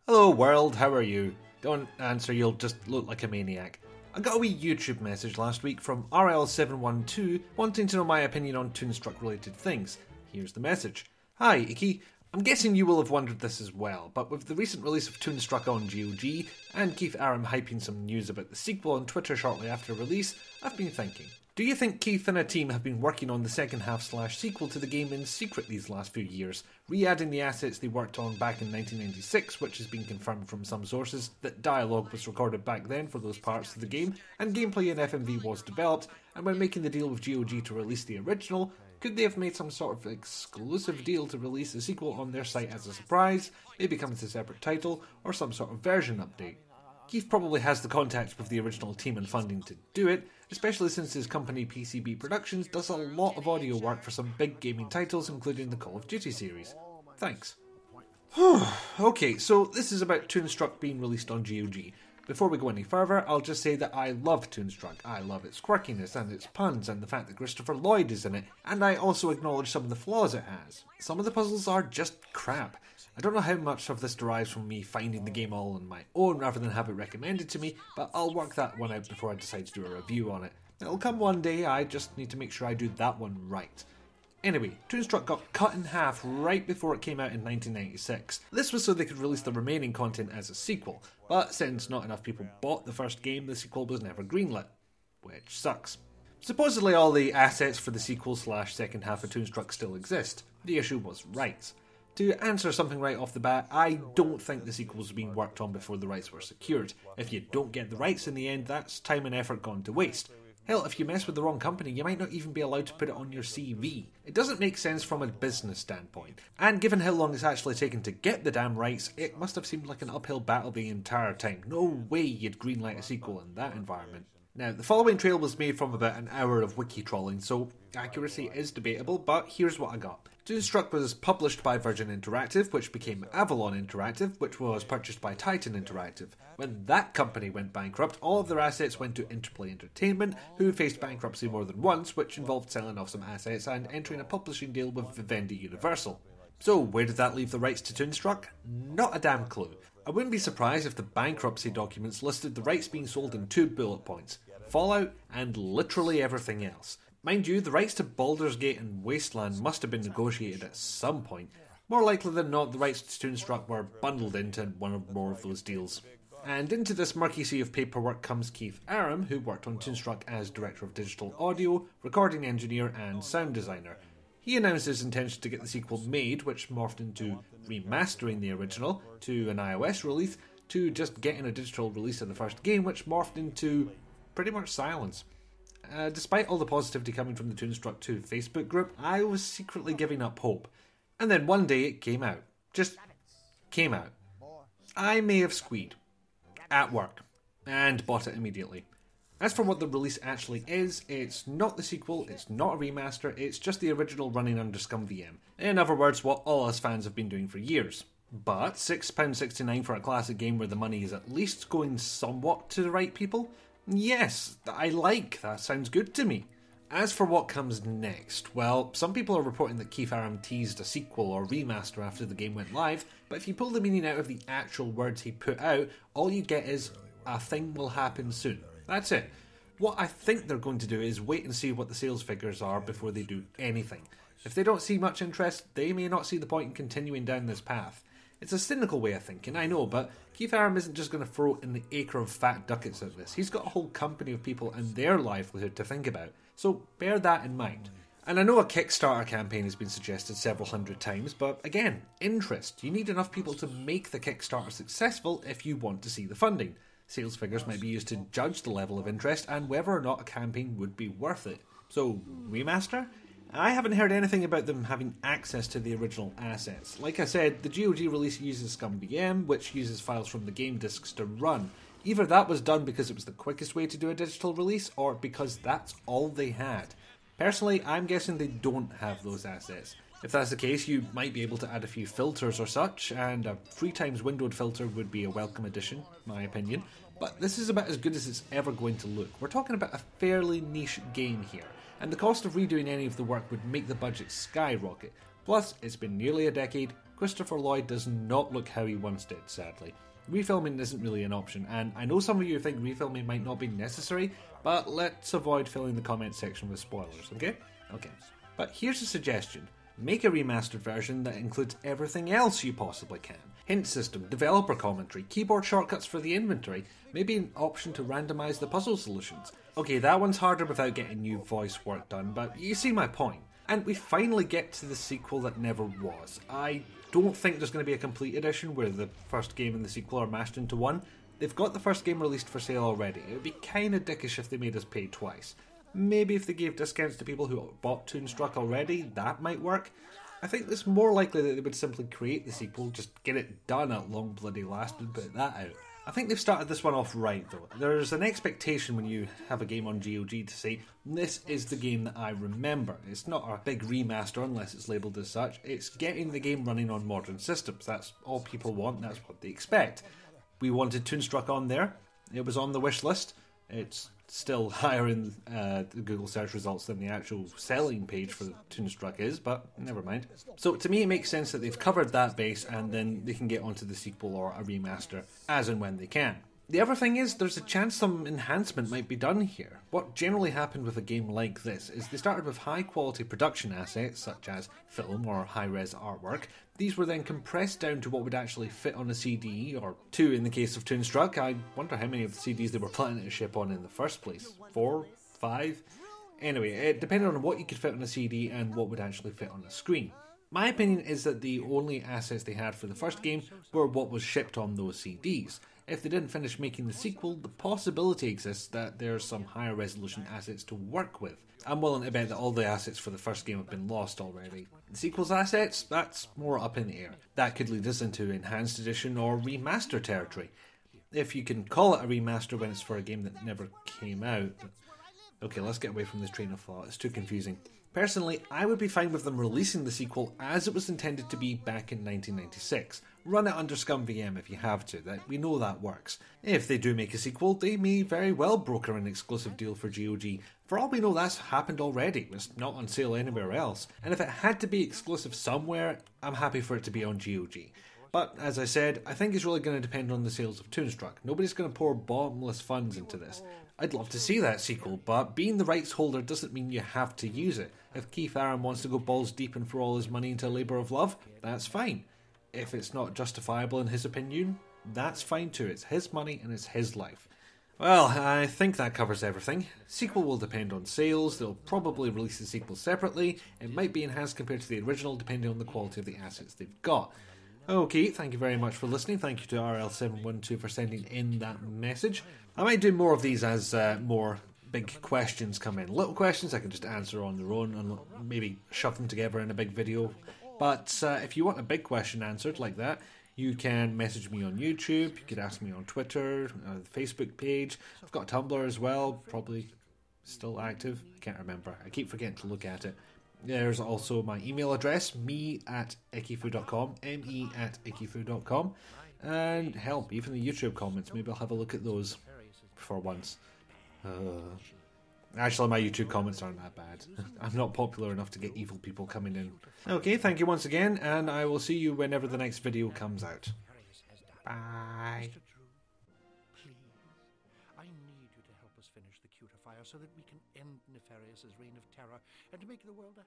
Hello world, how are you? Don't answer, you'll just look like a maniac. I got a wee YouTube message last week from RL712 wanting to know my opinion on Toonstruck related things. Here's the message. Hi Icky, I'm guessing you will have wondered this as well, but with the recent release of Toonstruck on GOG and Keith Aram hyping some news about the sequel on Twitter shortly after release, I've been thinking. Do you think Keith and a team have been working on the second half / sequel to the game in secret these last few years, re-adding the assets they worked on back in 1996, which has been confirmed from some sources that dialogue was recorded back then for those parts of the game, and gameplay in FMV was developed, and when making the deal with GOG to release the original, could they have made some sort of exclusive deal to release a sequel on their site as a surprise, maybe come as a separate title, or some sort of version update? Keith probably has the contacts with the original team and funding to do it, especially since his company PCB Productions does a lot of audio work for some big gaming titles including the Call of Duty series. Thanks. Okay, so this is about Toonstruck being released on GOG. Before we go any further, I'll just say that I love Toonstruck. I love its quirkiness and its puns and the fact that Christopher Lloyd is in it, and I also acknowledge some of the flaws it has. Some of the puzzles are just crap. I don't know how much of this derives from me finding the game all on my own rather than have it recommended to me, but I'll work that one out before I decide to do a review on it. It'll come one day, I just need to make sure I do that one right. Anyway, Toonstruck got cut in half right before it came out in 1996. This was so they could release the remaining content as a sequel, but since not enough people bought the first game, the sequel was never greenlit. Which sucks. Supposedly all the assets for the sequel / second half of Toonstruck still exist. The issue was rights. To answer something right off the bat, I don't think the sequel was being worked on before the rights were secured. If you don't get the rights in the end, that's time and effort gone to waste. Hell, if you mess with the wrong company, you might not even be allowed to put it on your CV. It doesn't make sense from a business standpoint. And given how long it's actually taken to get the damn rights, it must have seemed like an uphill battle the entire time. No way you'd greenlight a sequel in that environment. Now, the following trail was made from about an hour of wiki trawling, so accuracy is debatable, but here's what I got. Toonstruck was published by Virgin Interactive, which became Avalon Interactive, which was purchased by Titan Interactive. When that company went bankrupt, all of their assets went to Interplay Entertainment, who faced bankruptcy more than once, which involved selling off some assets and entering a publishing deal with Vivendi Universal. So, where did that leave the rights to Toonstruck? Not a damn clue. I wouldn't be surprised if the bankruptcy documents listed the rights being sold in 2 bullet points: Fallout and literally everything else. Mind you, the rights to Baldur's Gate and Wasteland must have been negotiated at some point. More likely than not, the rights to Toonstruck were bundled into one or more of those deals. And into this murky sea of paperwork comes Keith Aram, who worked on Toonstruck as Director of Digital Audio, Recording Engineer and Sound Designer. He announced his intention to get the sequel made, which morphed into remastering the original, to an iOS release, to just getting a digital release of the first game, which morphed into pretty much silence. Despite all the positivity coming from the Toonstruck 2 Facebook group, I was secretly giving up hope. And then one day it came out. Just came out. I may have squeed. At work. And bought it immediately. As for what the release actually is, it's not the sequel, it's not a remaster, it's just the original running under ScumVM. In other words, what all us fans have been doing for years. But £6.69 for a classic game where the money is at least going somewhat to the right people? Yes, I like that. Sounds good to me. As for what comes next, well, some people are reporting that Keith Aram teased a sequel or remaster after the game went live, but if you pull the meaning out of the actual words he put out, all you get is, a thing will happen soon. That's it. What I think they're going to do is wait and see what the sales figures are before they do anything. If they don't see much interest, they may not see the point in continuing down this path. It's a cynical way of thinking, I know, but Keith Aram isn't just going to throw in the acre of fat ducats at this. He's got a whole company of people and their livelihood to think about, so bear that in mind. And I know a Kickstarter campaign has been suggested several hundred times, but again, interest. You need enough people to make the Kickstarter successful if you want to see the funding. Sales figures might be used to judge the level of interest and whether or not a campaign would be worth it. So, remaster? I haven't heard anything about them having access to the original assets. Like I said, the GOG release uses ScumVM, which uses files from the game disks to run. Either that was done because it was the quickest way to do a digital release, or because that's all they had. Personally, I'm guessing they don't have those assets. If that's the case, you might be able to add a few filters or such, and a 3x windowed filter would be a welcome addition, my opinion. But this is about as good as it's ever going to look. We're talking about a fairly niche game here, and the cost of redoing any of the work would make the budget skyrocket. Plus, it's been nearly a decade, Christopher Lloyd does not look how he once did, sadly. Refilming isn't really an option, and I know some of you think refilming might not be necessary, but let's avoid filling the comment section with spoilers, okay? Okay. But here's a suggestion. Make a remastered version that includes everything else you possibly can. Hint system, developer commentary, keyboard shortcuts for the inventory, maybe an option to randomise the puzzle solutions. Okay, that one's harder without getting new voice work done, but you see my point. And we finally get to the sequel that never was. I don't think there's going to be a complete edition where the first game and the sequel are mashed into one. They've got the first game released for sale already. It would be kinda dickish if they made us pay twice. Maybe if they gave discounts to people who bought Toonstruck already, that might work. I think it's more likely that they would simply create the sequel, just get it done at long bloody last and put that out. I think they've started this one off right though. There's an expectation when you have a game on GOG to say, this is the game that I remember. It's not a big remaster unless it's labelled as such, it's getting the game running on modern systems. That's all people want, that's what they expect. We wanted Toonstruck on there, it was on the wish list, it's still higher in the Google search results than the actual selling page for Toonstruck is, but never mind. So to me it makes sense that they've covered that base and then they can get onto the sequel or a remaster as and when they can. The other thing is, there's a chance some enhancement might be done here. What generally happened with a game like this is they started with high quality production assets such as film or high-res artwork. These were then compressed down to what would actually fit on a CD, or 2 in the case of Toonstruck. I wonder how many of the CDs they were planning to ship on in the first place. 4? 5? Anyway, it depended on what you could fit on a CD and what would actually fit on a screen. My opinion is that the only assets they had for the first game were what was shipped on those CDs. If they didn't finish making the sequel, the possibility exists that there's some higher resolution assets to work with. I'm willing to bet that all the assets for the first game have been lost already. The sequel's assets? That's more up in the air. That could lead us into Enhanced Edition or Remaster territory. If you can call it a remaster when it's for a game that never came out. Okay, let's get away from this train of thought, it's too confusing. Personally, I would be fine with them releasing the sequel as it was intended to be back in 1996. Run it under ScumVM if you have to, we know that works. If they do make a sequel, they may very well broker an exclusive deal for GOG. For all we know, that's happened already, it's not on sale anywhere else. And if it had to be exclusive somewhere, I'm happy for it to be on GOG. But, as I said, I think it's really going to depend on the sales of Toonstruck. Nobody's going to pour bottomless funds into this. I'd love to see that sequel, but being the rights holder doesn't mean you have to use it. If Keith Aaron wants to go balls deep and throw all his money into a labour of love, that's fine. If it's not justifiable in his opinion, that's fine too. It's his money and it's his life. Well, I think that covers everything. Sequel will depend on sales, they'll probably release the sequel separately, it might be enhanced compared to the original depending on the quality of the assets they've got. Okay, thank you very much for listening. Thank you to RL712 for sending in that message. I might do more of these as more big questions come in. Little questions I can just answer on their own and maybe shove them together in a big video. But if you want a big question answered like that, you can message me on YouTube, you could ask me on Twitter, the Facebook page. I've got a Tumblr as well, probably still active. I can't remember. I keep forgetting to look at it. There's also my email address, me@ikifu.com, me@ikifu.com, and hell, even the YouTube comments, maybe I'll have a look at those for once. Actually, my YouTube comments aren't that bad. I'm not popular enough to get evil people coming in. Okay, thank you once again, and I will see you whenever the next video comes out. Bye. Please, I need you to help us finish the cutifier so that we can end Nefarious's reign of terror and make the world a